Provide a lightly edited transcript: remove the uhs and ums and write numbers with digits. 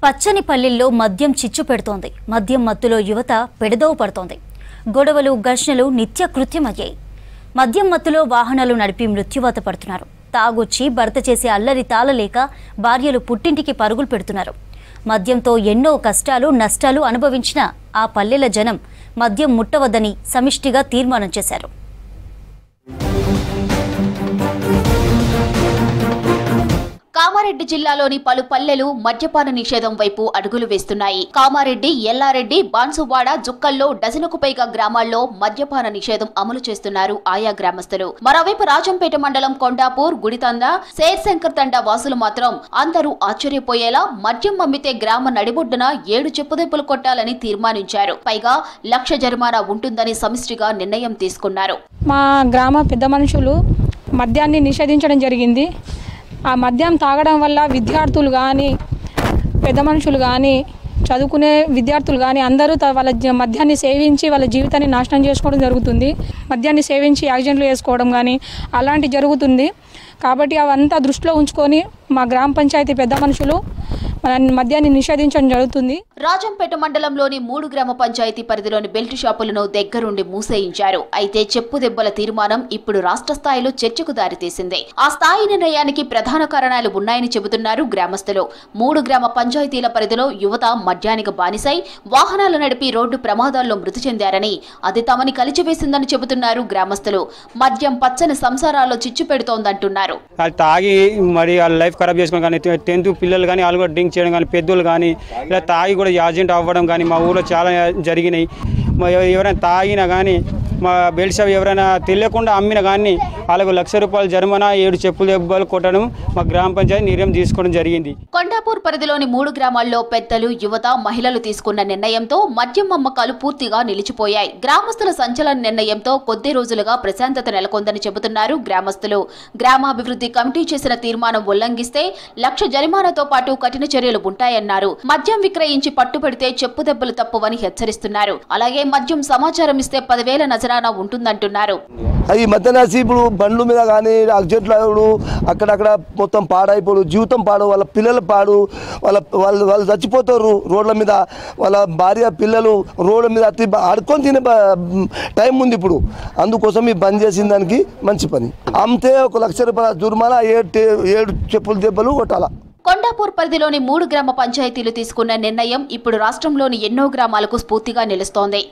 పచ్చని పల్లెల్లో మద్యం చిచ్చు పెడుతోంది. మద్యం మత్తులో యువత పెడదోవ పడుతోంది. గొడవలు, ఘర్షణలు నిత్య కృత్యమయ్యాయి. మద్యం మత్తులో వాహనాలు నడిపి మృత్యువాత పడుతున్నారు. తాగొచ్చి భర్త చేసే అల్లరి తాళలేక భార్యలు పుట్టింటికి పరుగులు పెడుతున్నారు. మద్యంతో ఎన్నో కష్టాలు, నష్టాలు అనుభవించిన ఆ పల్లెల జనం మద్యం ముట్టవద్దని సమిష్టిగా తీర్మానం చేశారు. కామారెడ్డి జిల్లాలోని పలు పల్లెలు మద్యపాన నిషేధం వైపు అడుగులు వేస్తున్నాయి. కామారెడ్డి, ఎల్లారెడ్డి, బాన్సువాడ, జుక్కల్లో డజనుకు పైగా గ్రామాల్లో మద్యపాన నిషేధం అమలు చేస్తున్నారు ఆయా గ్రామస్తులు. మరోవైపు రాజంపేట మండలం కొండాపూర్, గుడితంద, శేర్శంకర్ తండా వాసులు మాత్రం అందరూ ఆశ్చర్యపోయేలా మద్యం అమ్మితే గ్రామ నడిబొడ్డున 7 చెప్పుదెబ్బలు కొట్టాలని తీర్మానించారు. పైగా 1,00,000 జరిమానా ఉంటుందని సమిష్టిగా నిర్ణయం తీసుకున్నారు. మా గ్రామ పెద్ద మనుషులు మద్యాన్ని నిషేధించడం జరిగింది. ఆ మద్యం తాగడం వల్ల విద్యార్థులు కానీ, పెద్ద మనుషులు కానీ, చదువుకునే విద్యార్థులు కానీ అందరూ వాళ్ళ మద్యాన్ని సేవించి వాళ్ళ జీవితాన్ని నాశనం చేసుకోవడం జరుగుతుంది. మద్యాన్ని సేవించి యాక్సిడెంట్లు చేసుకోవడం కానీ అలాంటి జరుగుతుంది. కాబట్టి అవంతా దృష్టిలో ఉంచుకొని మా గ్రామ పంచాయతీ పెద్ద మనుషులు మద్యాన్ని నిషేధించడం జరుగుతుంది. రాజంపేట మండలంలోని 3 గ్రామ పంచాయతీ పరిధిలోని బెల్ట్ షాపులను దగ్గరుండి మూసేయించారు. అయితే చెప్పు దెబ్బల తీర్మానం ఇప్పుడు రాష్ట్ర స్థాయిలో చర్చకు దారితీసింది. ఆ స్థాయి నిర్ణయానికి ప్రధాన కారణాలు ఉన్నాయని చెబుతున్నారు గ్రామస్తులు. 3 గ్రామ పంచాయతీల పరిధిలో యువత మద్యానికి బానిసై వాహనాలు నడిపి రోడ్డు ప్రమాదాల్లో మృతి చెందారని, అది తమని కలిచివేసిందని చెబుతున్నారు గ్రామస్తులు. మద్యం పచ్చని సంసారాల్లో చిచ్చు పెడుతోందంటున్నారు. తాగి మరి వాళ్ళ లైఫ్ ఖరాబ్ చేసుకోవడం కానీ, 10th పిల్లలు కానీ వాళ్ళు కూడా డ్రింక్ చేయడం కానీ, పెద్దోళ్ళు కానీ ఇలా తాగి కూడా యాక్సిడెంట్ అవ్వడం కానీ మా ఊళ్ళో చాలా జరిగినాయి. ఎవరైనా తాగినా కానీ మా బెల్ట్ షాప్ ఎవరైనా తెలియకుండా అమ్మినా కానీ వాళ్ళకు ₹1,00,000 జరిమానా, 7 చెప్పులు దెబ్బలు కొట్టడం మా గ్రామ పంచాయతీ నిర్ణయం తీసుకోవడం జరిగింది. కొండాపూర్ పరిధిలోని 3 గ్రామాల్లో పెద్దలు, యువత, మహిళలు తీసుకున్న నిర్ణయంతో మద్యం అమ్మకాలు పూర్తిగా నిలిచిపోయాయి. గ్రామస్తుల సంచలన నిర్ణయంతో కొద్ది రోజులుగా ప్రశాంతత నెలకొందని చెబుతున్నారు గ్రామస్తులు. గ్రామాభివృద్ధి కమిటీ చేసిన తీర్మానం ఉల్లంఘిస్తే 1,00,000 జరిమానాతో పాటు కఠిన చర్యలు ఉంటాయన్నారు. మద్యం విక్రయించి పట్టుబడితే చెప్పు దెబ్బలు తప్పువని హెచ్చరిస్తున్నారు. అలాగే మద్యం సమాచారం ఇస్తే 10,000 నజరానా ఉంటుందంటున్నారు. ఈ మధ్యనాసి ఇప్పుడు బండ్ల మీద కానీ యాక్సిడెంట్లు అక్కడక్కడ మొత్తం పాడైపోడు, జీవితం పాడు, వాళ్ళ పిల్లలు పాడు, వాళ్ళు చచ్చిపోతారు రోడ్ల మీద. వాళ్ళ భార్య పిల్లలు రోడ్ల మీద ఆడుకొని తినే టైం ఉంది ఇప్పుడు. అందుకోసం ఈ బంద్ చేసిన దానికి మంచి పని. అమ్మితే ₹1,00,000 జుర్మానా, 7 చెప్పులు దెబ్బలు కొట్టాల. కొండాపూర్ పరిధిలోని 3 గ్రామ పంచాయతీలు తీసుకున్న నిర్ణయం ఇప్పుడు రాష్ట్రంలోని ఎన్నో గ్రామాలకు స్ఫూర్తిగా నిలుస్తోంది.